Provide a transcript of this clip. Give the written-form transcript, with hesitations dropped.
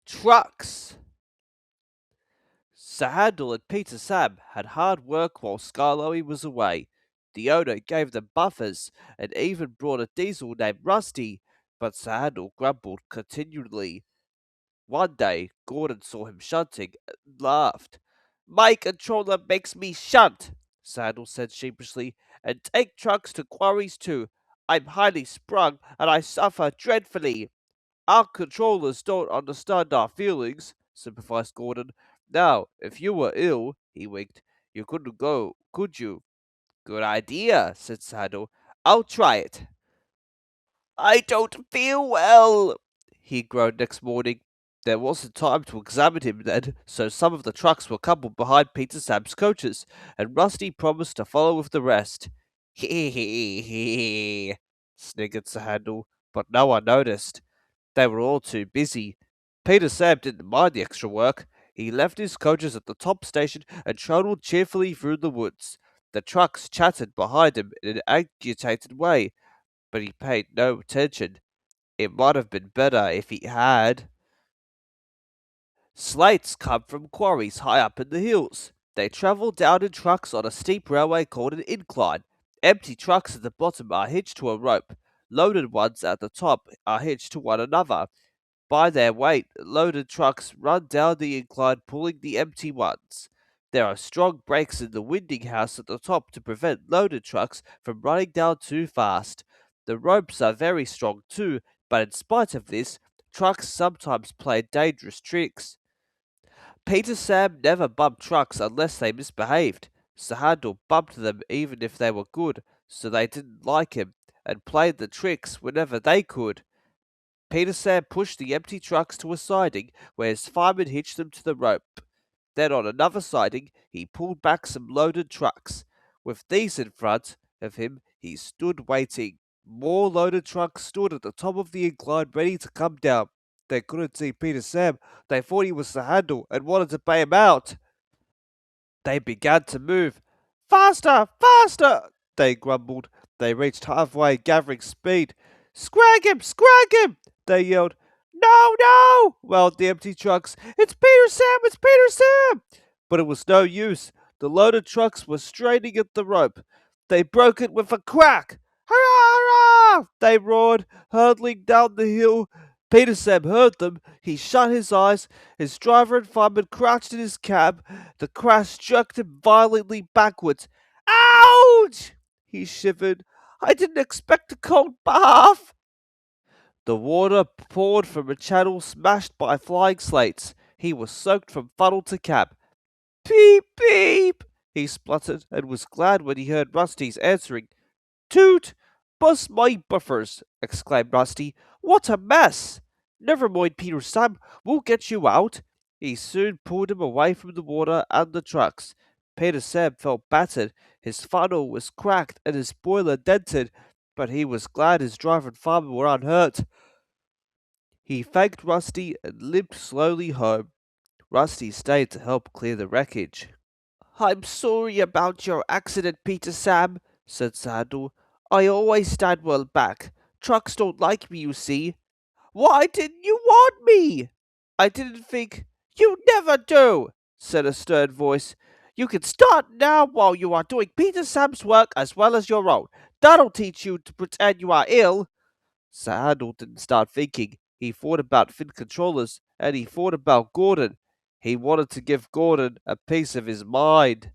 Trucks. Sir Handel and Peter Sam had hard work while Skylowy was away. The owner gave them buffers and even brought a diesel named Rusty, but Sir Handel grumbled continually. One day, Gordon saw him shunting and laughed. My controller makes me shunt, Sir Handel said sheepishly, and take trucks to quarries too. I'm highly sprung and I suffer dreadfully. Our controllers don't understand our feelings, sympathized Gordon. Now, if you were ill, he winked, you couldn't go, could you? Good idea, said Saddle. I'll try it. I don't feel well, he groaned next morning. There wasn't time to examine him then, so some of the trucks were coupled behind Peter Sam's coaches, and Rusty promised to follow with the rest. Hee hee hee, sniggered Sir Handel, but no one noticed. They were all too busy. Peter Sam didn't mind the extra work. He left his coaches at the top station and trundled cheerfully through the woods. The trucks chattered behind him in an agitated way, but he paid no attention. It might have been better if he had. Slates come from quarries high up in the hills. They travel down in trucks on a steep railway called an incline. Empty trucks at the bottom are hitched to a rope. Loaded ones at the top are hitched to one another. By their weight, loaded trucks run down the incline, pulling the empty ones. There are strong brakes in the winding house at the top to prevent loaded trucks from running down too fast. The ropes are very strong too, but in spite of this, trucks sometimes play dangerous tricks. Peter Sam never bumped trucks unless they misbehaved. Sir Handel bumped them even if they were good, so they didn't like him, and played the tricks whenever they could. Peter Sam pushed the empty trucks to a siding where his fireman hitched them to the rope. Then on another siding he pulled back some loaded trucks. With these in front of him he stood waiting. More loaded trucks stood at the top of the incline ready to come down. They couldn't see Peter Sam. They thought he was the handle and wanted to pay him out. They began to move. Faster! Faster! They grumbled. They reached halfway, gathering speed. Scrag him! Scrag him! They yelled. No, no! Wailed the empty trucks. It's Peter Sam! It's Peter Sam! But it was no use. The loaded trucks were straining at the rope. They broke it with a crack. Hurrah! Hurrah! They roared, hurtling down the hill. Peter Sam heard them. He shut his eyes. His driver and fireman crouched in his cab. The crash jerked him violently backwards. Ouch! He shivered. I didn't expect a cold bath. The water poured from a channel smashed by flying slates. He was soaked from funnel to cab. Peep, peep, he spluttered, and was glad when he heard Rusty's answering. Toot! Bust my buffers, exclaimed Rusty. What a mess! Never mind, Peter Sam, we'll get you out. He soon pulled him away from the water and the trucks. Peter Sam felt battered. His funnel was cracked and his boiler dented, but he was glad his driver and farmer were unhurt. He thanked Rusty and limped slowly home. Rusty stayed to help clear the wreckage. I'm sorry about your accident, Peter Sam, said Sandal. I always stand well back. Trucks don't like me, you see. Why didn't you warn me? I didn't think. You never do, said a stern voice. You can start now while you are doing Peter Sam's work as well as your own. That'll teach you to pretend you are ill. Sir Handel didn't start thinking. He thought about Fin controllers, and he thought about Gordon. He wanted to give Gordon a piece of his mind.